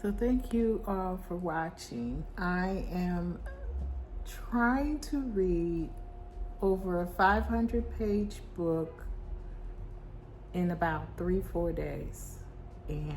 So thank you all for watching. I am trying to read over a 500-page book in about 3-4 days. And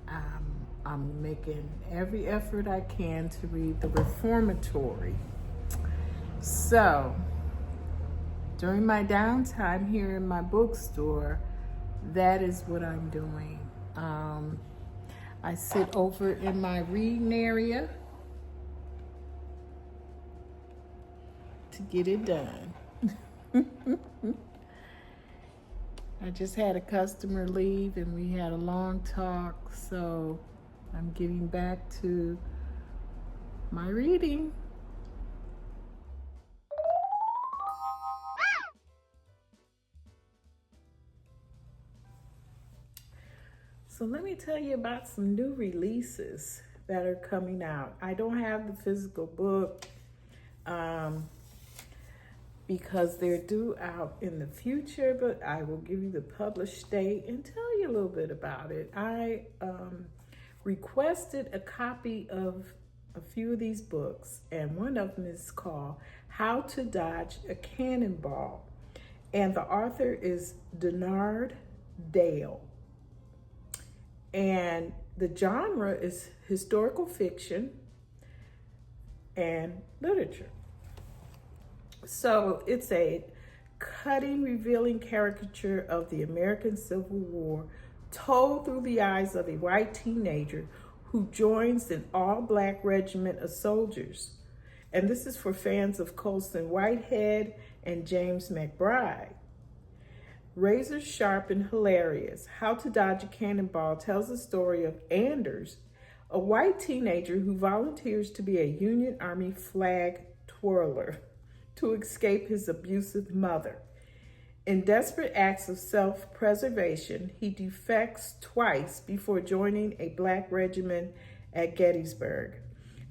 I'm making every effort I can to read the Reformatory. So during my downtime here in my bookstore, that is what I'm doing. I sit over in my reading area to get it done. I just had a customer leave and we had a long talk, so I'm getting back to my reading. So let me tell you about some new releases that are coming out. I don't have the physical book because they're due out in the future, but I will give you the published date and tell you a little bit about it. I requested a copy of a few of these books, and one of them is called How to Dodge a Cannonball, and the author is Dennard, Dayle. And the genre is historical fiction and literature. So it's a cutting, revealing caricature of the American Civil War told through the eyes of a white teenager who joins an all-black regiment of soldiers. And this is for fans of Colson Whitehead and James McBride. Razor sharp and hilarious, How to Dodge a Cannonball tells the story of Anders, a white teenager who volunteers to be a Union Army flag twirler to escape his abusive mother. In desperate acts of self-preservation, he defects twice before joining a black regiment at Gettysburg,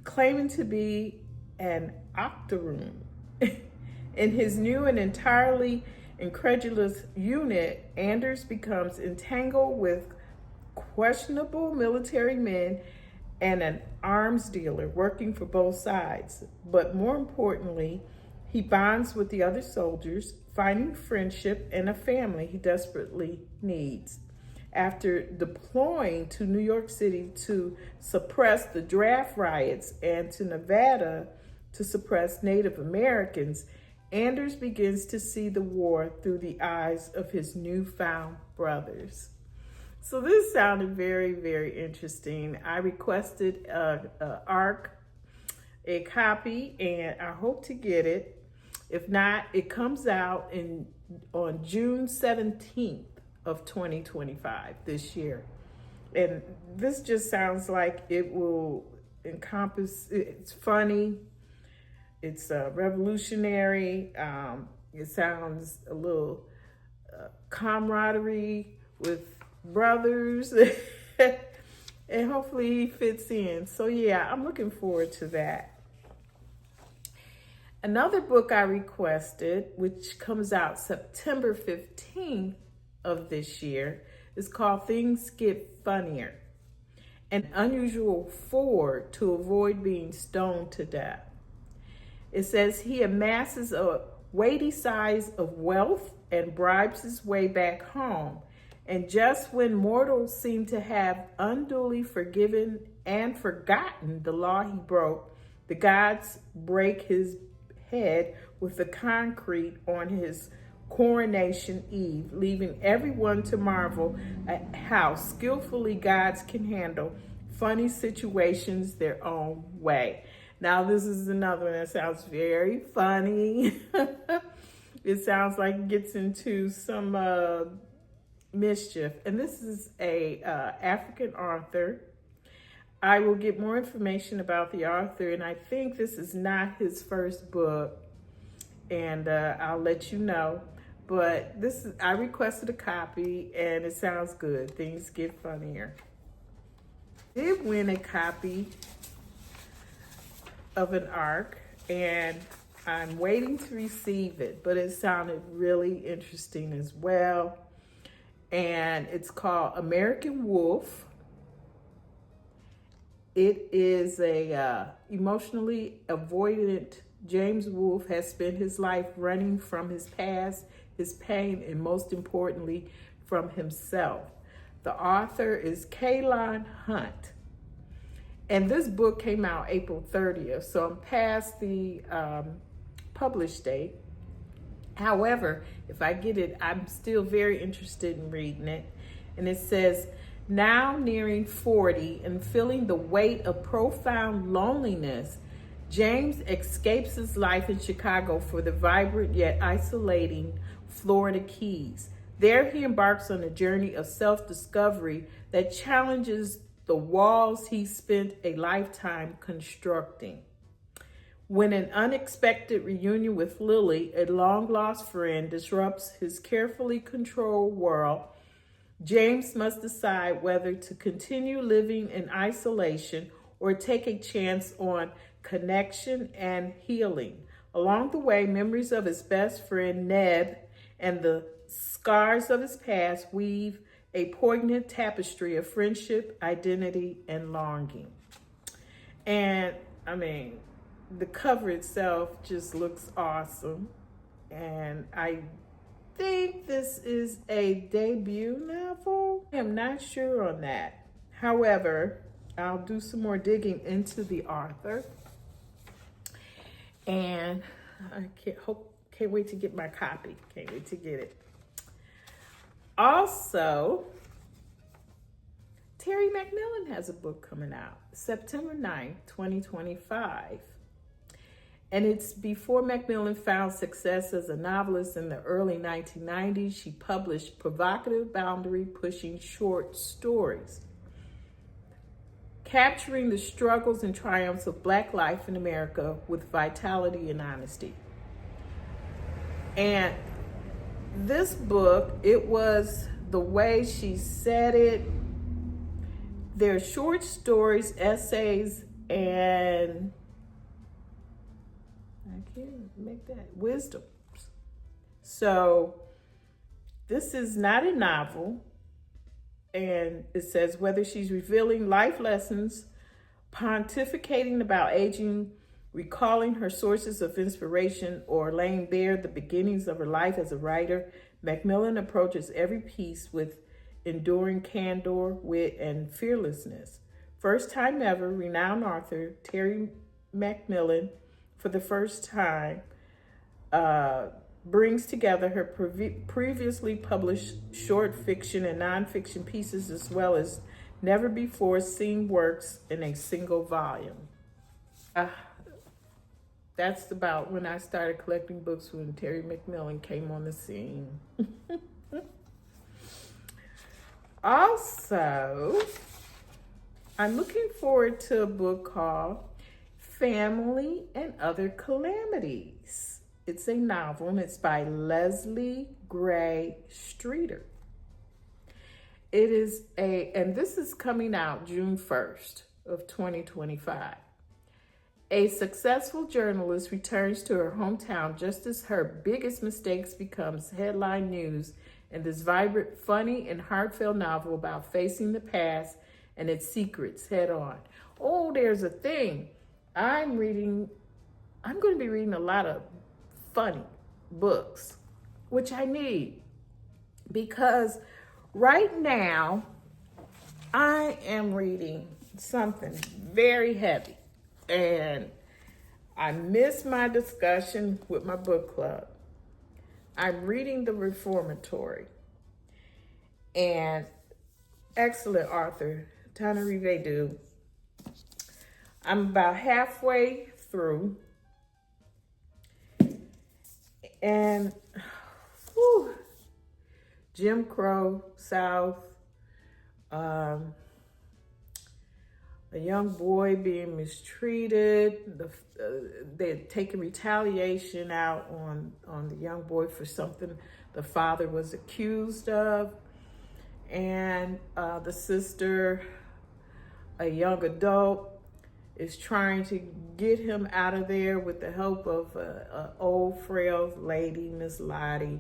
claiming to be an octoroon. In his new and entirely incredulous unit, Anders becomes entangled with questionable military men and an arms dealer working for both sides. But more importantly, he bonds with the other soldiers, finding friendship and a family he desperately needs. After deploying to New York City to suppress the draft riots and to Nevada to suppress Native Americans, Anders begins to see the war through the eyes of his newfound brothers. So this sounded very, very interesting. I requested a copy, and I hope to get it. If not, it comes out on June 17th of 2025 this year. And this just sounds like it will encompass, it's funny, it's revolutionary, it sounds a little camaraderie with brothers, and hopefully he fits in. So yeah, I'm looking forward to that. Another book I requested, which comes out September 15th of this year, is called Things Get Funnier, an unusual Ford to avoid being stoned to death. It says he amasses a weighty size of wealth and bribes his way back home. And just when mortals seem to have unduly forgiven and forgotten the law he broke, the gods break his head with the concrete on his coronation eve, leaving everyone to marvel at how skillfully gods can handle funny situations their own way. Now, this is another one that sounds very funny. It sounds like it gets into some mischief. And this is a African author. I will get more information about the author, and I think this is not his first book, and I'll let you know. But I requested a copy, and it sounds good. Things Get Funnier. I did win a copy of an ARC, and I'm waiting to receive it, but it sounded really interesting as well. And it's called American Wolf. It is a emotionally avoidant James Wolfe has spent his life running from his past, his pain, and most importantly, from himself. The author is Kaylon Hunt. And this book came out April 30th, so I'm past the publish date. However, if I get it, I'm still very interested in reading it. And it says, now nearing 40 and feeling the weight of profound loneliness, James escapes his life in Chicago for the vibrant yet isolating Florida Keys. There he embarks on a journey of self-discovery that challenges the walls he spent a lifetime constructing. When an unexpected reunion with Lily, a long-lost friend, disrupts his carefully controlled world, James must decide whether to continue living in isolation or take a chance on connection and healing. Along the way, memories of his best friend, Neb, and the scars of his past weave a poignant tapestry of friendship, identity, and longing. And, I mean, the cover itself just looks awesome. And I think this is a debut novel. I am not sure on that. However, I'll do some more digging into the author. And I can't wait to get my copy. Can't wait to get it. Also, Terry McMillan has a book coming out September 9th, 2025. And it's before McMillan found success as a novelist in the early 1990s. She published provocative, boundary-pushing short stories, capturing the struggles and triumphs of Black life in America with vitality and honesty. And this book, it was the way she said it. They're short stories, essays, and I can't make that, wisdoms. So this is not a novel. And it says whether she's revealing life lessons, pontificating about aging, recalling her sources of inspiration, or laying bare the beginnings of her life as a writer, McMillan approaches every piece with enduring candor, wit, and fearlessness. First time ever, renowned author Terry McMillan, for the first time, brings together her previously published short fiction and nonfiction pieces, as well as never before seen works in a single volume. That's about when I started collecting books, when Terry McMillan came on the scene. Also, I'm looking forward to a book called Family and Other Calamities. It's a novel, and it's by Leslie Gray Streeter. It is and this is coming out June 1st of 2025. A successful journalist returns to her hometown just as her biggest mistakes becomes headline news in this vibrant, funny, and heartfelt novel about facing the past and its secrets head on. Oh, there's a thing. I'm going to be reading a lot of funny books, which I need, because right now I am reading something very heavy, and I missed my discussion with my book club. I'm reading The Reformatory, and excellent author, Tananrive Due. I'm about halfway through, and Jim Crow South, a young boy being mistreated. They're taking retaliation out on the young boy for something the father was accused of. And the sister, a young adult, is trying to get him out of there with the help of an old, frail lady, Miss Lottie.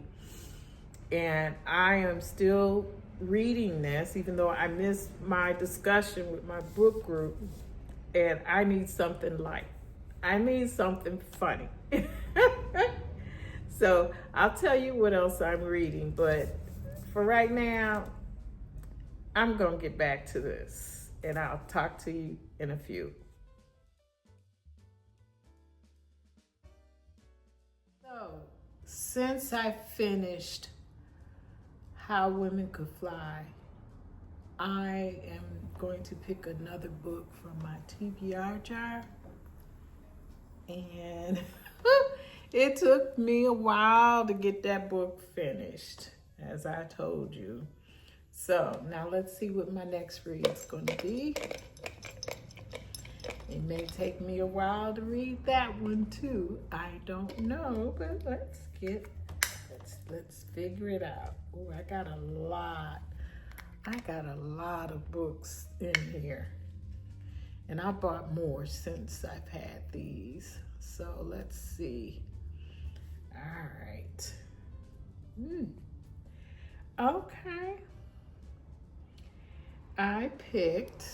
And I am still reading this, even though I missed my discussion with my book group. and I need something light. I need something funny. So I'll tell you what else I'm reading, but for right now, I'm gonna get back to this, and I'll talk to you in a few. So, since I finished How Women Could Fly, I am going to pick another book from my TBR jar. And it took me a while to get that book finished, as I told you. So now let's see what my next read is going to be. It may take me a while to read that one too. I don't know, but let's figure it out. Oh, I got a lot of books in here. And I bought more since I've had these. So let's see. All right. Okay. I picked,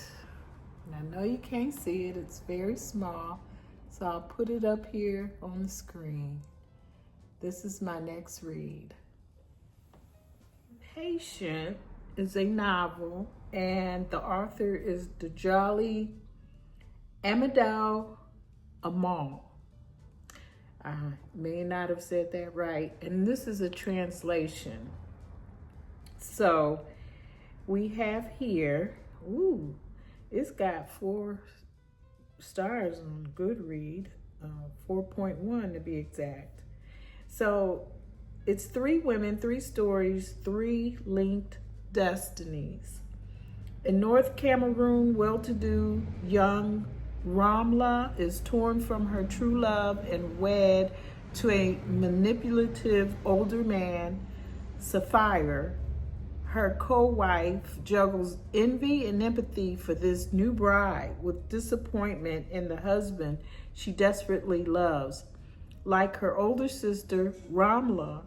and I know you can't see it, it's very small. So I'll put it up here on the screen. This is my next read. Impatient is a novel, and the author is Djaili, Amadou, Amal. I may not have said that right. And this is a translation. So we have here, ooh, it's got 4 stars on Goodread, 4.1 to be exact. So it's 3 women, 3 stories, 3 linked destinies. In North Cameroon, well-to-do young Ramla is torn from her true love and wed to a manipulative older man, Sapphire. Her co-wife juggles envy and empathy for this new bride with disappointment in the husband she desperately loves. Like her older sister, Ramla,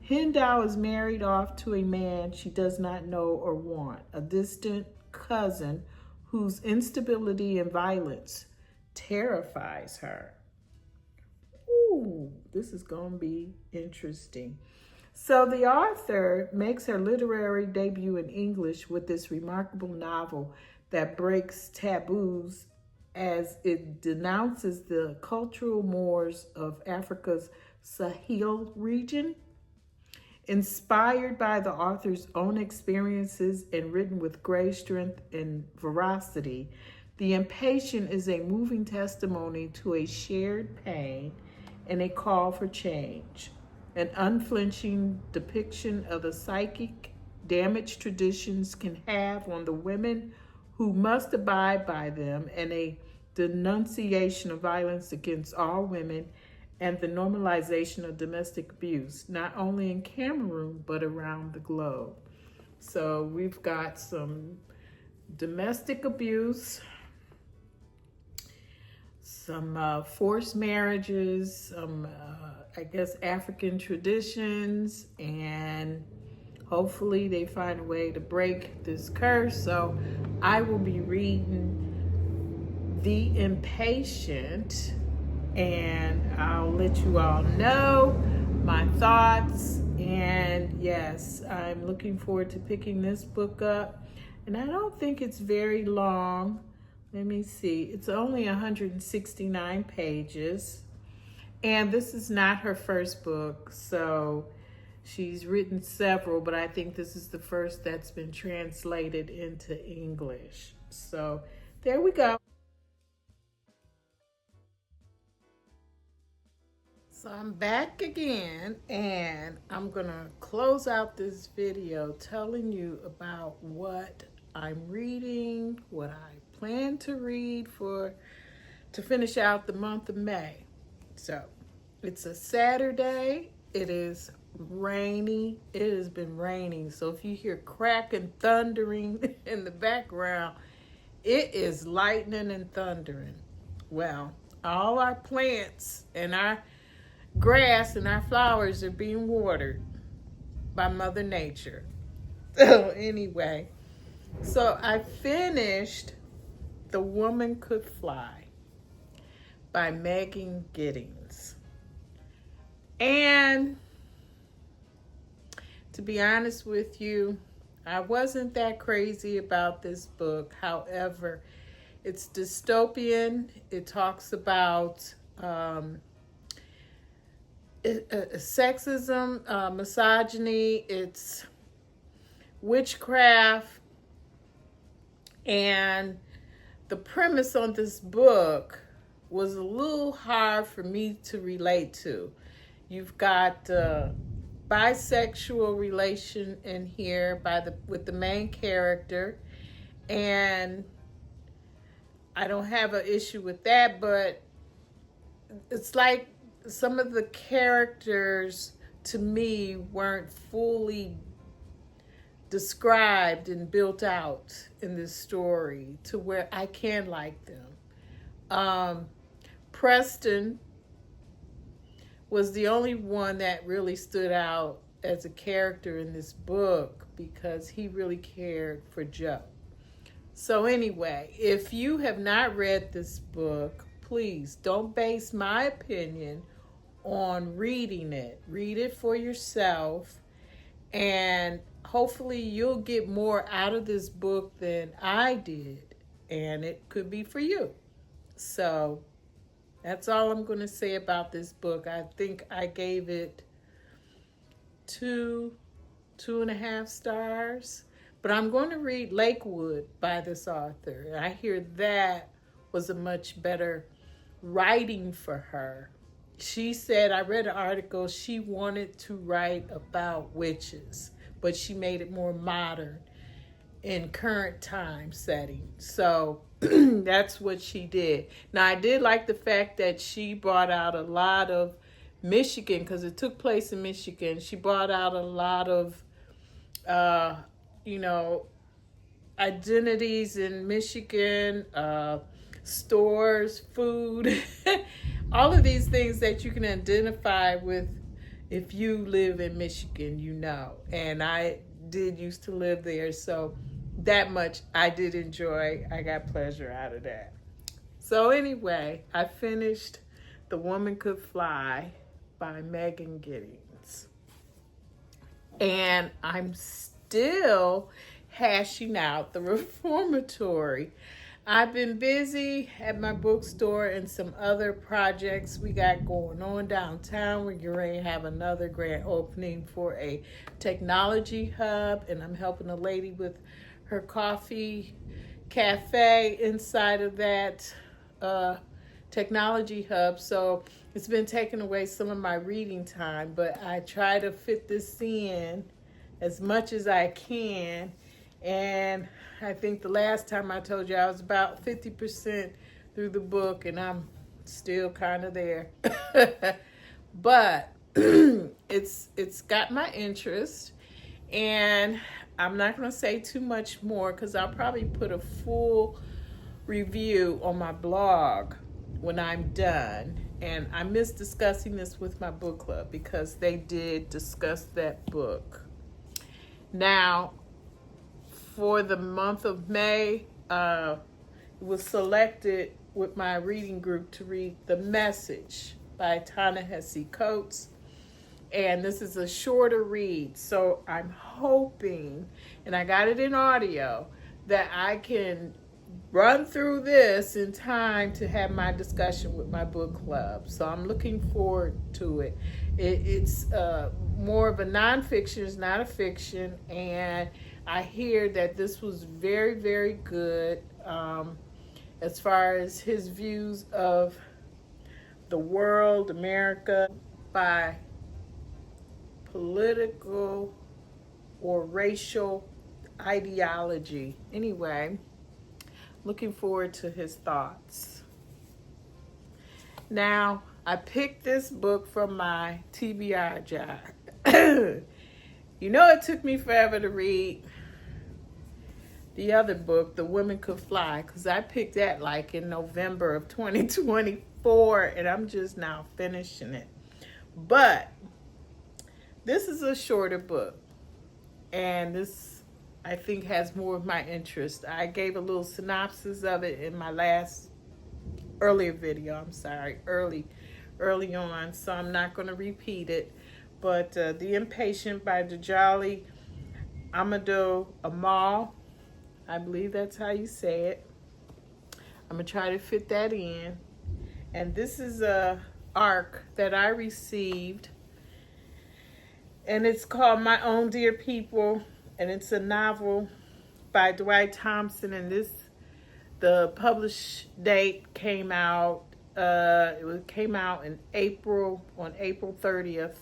Hindao is married off to a man she does not know or want, a distant cousin whose instability and violence terrifies her. Ooh, this is going to be interesting. So the author makes her literary debut in English with this remarkable novel that breaks taboos as it denounces the cultural mores of Africa's Sahel region. Inspired by the author's own experiences and written with great strength and veracity, The Impatient is a moving testimony to a shared pain and a call for change, an unflinching depiction of the psychic damage traditions can have on the women who must abide by them, and a denunciation of violence against all women and the normalization of domestic abuse, not only in Cameroon, but around the globe. So we've got some domestic abuse, some forced marriages, some, I guess, African traditions, and hopefully they find a way to break this curse. So I will be reading The Impatient, and I'll let you all know my thoughts. And yes, I'm looking forward to picking this book up. And I don't think it's very long. Let me see. It's only 169 pages. And this is not her first book. So she's written several, but I think this is the first that's been translated into English. So there we go. So I'm back again, and I'm gonna close out this video telling you about what I'm reading, what I plan to read to finish out the month of May. So it's a Saturday. It is rainy. It has been raining. So if you hear cracking, thundering in the background, it is lightning and thundering. Well, all our plants and our grass and our flowers are being watered by Mother Nature. So anyway, so I finished The Woman Could Fly by Megan Giddings. And to be honest with you, I wasn't that crazy about this book. However, it's dystopian. It talks about sexism, misogyny, it's witchcraft, and the premise on this book was a little hard for me to relate to. You've got bisexual relation in here with the main character, and I don't have an issue with that, but it's like some of the characters to me weren't fully described and built out in this story to where I can like them. Preston was the only one that really stood out as a character in this book because he really cared for Joe. So anyway, if you have not read this book, please don't base my opinion on reading it. Read it for yourself, and hopefully you'll get more out of this book than I did, and it could be for you. So that's all I'm going to say about this book. I think I gave it 2.5 stars, but I'm going to read Lakewood by this author. I hear that was a much better writing for her. She said, I read an article, she wanted to write about witches, but she made it more modern in current time setting. So that's what she did. Now, I did like the fact that she brought out a lot of Michigan, because it took place in Michigan. She brought out a lot of, identities in Michigan, stores, food, all of these things that you can identify with if you live in Michigan, and I did used to live there, so that much I did enjoy. I got pleasure out of that. So anyway, I finished The Woman Could Fly by Megan Giddings, and I'm still hashing out The Reformatory. I've been busy at my bookstore and some other projects we got going on downtown. We're getting ready to have another grand opening for a technology hub, and I'm helping a lady with her coffee cafe inside of that technology hub. So it's been taking away some of my reading time, but I try to fit this in as much as I can. And I think the last time I told you I was about 50% through the book, and I'm still kind of there. But it's got my interest, and I'm not going to say too much more because I'll probably put a full review on my blog when I'm done. And I miss discussing this with my book club because they did discuss that book. Now, for the month of May, it was selected with my reading group to read The Message by Ta-Nehisi Coates. And this is a shorter read, so I'm hoping, and I got it in audio, that I can run through this in time to have my discussion with my book club. So I'm looking forward to it. It's more of a nonfiction, it's not a fiction, and I hear that this was very, very good as far as his views of the world, America, by political or racial ideology. Anyway, looking forward to his thoughts. Now, I picked this book from my TBR jar. It took me forever to read the other book, The Woman Could Fly, because I picked that like in November of 2024, and I'm just now finishing it. But this is a shorter book, and this I think has more of my interest. I gave a little synopsis of it in my last earlier video. I'm sorry, early on, so I'm not going to repeat it. But The Impatient by Djaili, Amadou, Amal, I believe that's how you say it. I'm going to try to fit that in. And this is a arc that I received, and it's called My Own Dear People, and it's a novel by Dwight Thompson, and the published date came out, it came out in April, on April 30th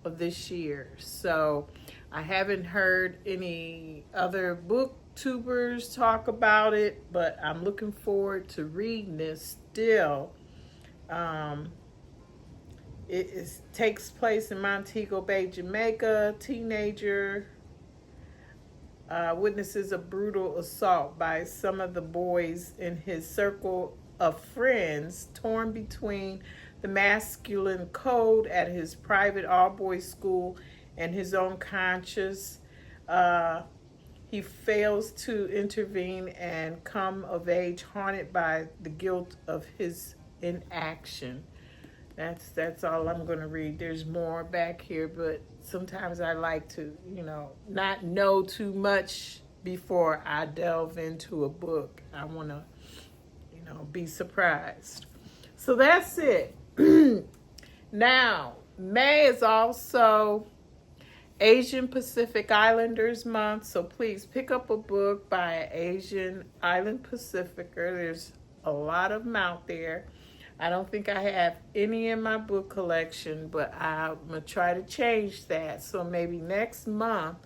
of this year. So I haven't heard any other booktubers talk about it, but I'm looking forward to reading this still. It takes place in Montego Bay, Jamaica. Teenager witnesses a brutal assault by some of the boys in his circle of friends, torn between the masculine code at his private all-boys school and his own conscience. He fails to intervene and come of age haunted by the guilt of his inaction. That's all I'm going to read. There's more back here, but sometimes I like to, not know too much before I delve into a book. I want to, be surprised. So that's it. Now, May is also Asian Pacific Islanders Month, so please pick up a book by an Asian Island Pacificer. There's a lot of them out there. I don't think I have any in my book collection, but I'm going to try to change that. So maybe next month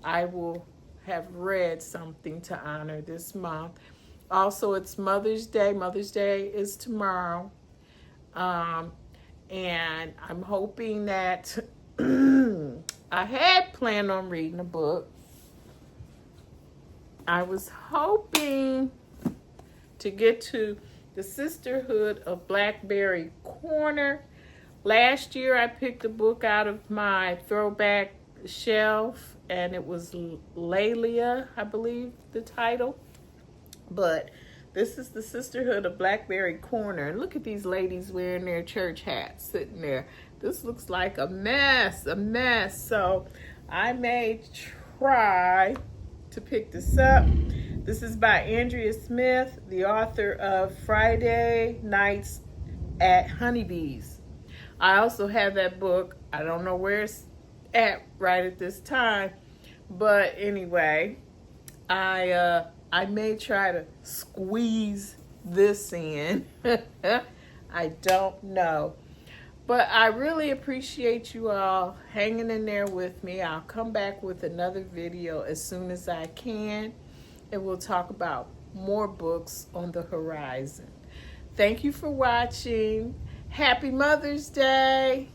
I will have read something to honor this month. Also, it's Mother's Day. Mother's Day is tomorrow. And I'm hoping that I had planned on reading a book. I was hoping to get to the Sisterhood of Blackberry Corner. Last year I picked a book out of my throwback shelf, and it was Lelia, I believe the title. But this is the Sisterhood of Blackberry Corner. And look at these ladies wearing their church hats sitting there. This looks like a mess. So I may try to pick this up. This is by Andrea Smith, the author of Friday Nights at Honeybees. I also have that book. I don't know where it's at right at this time. But anyway, I may try to squeeze this in. I don't know. But I really appreciate you all hanging in there with me. I'll come back with another video as soon as I can, and we'll talk about more books on the horizon. Thank you for watching. Happy Mother's Day.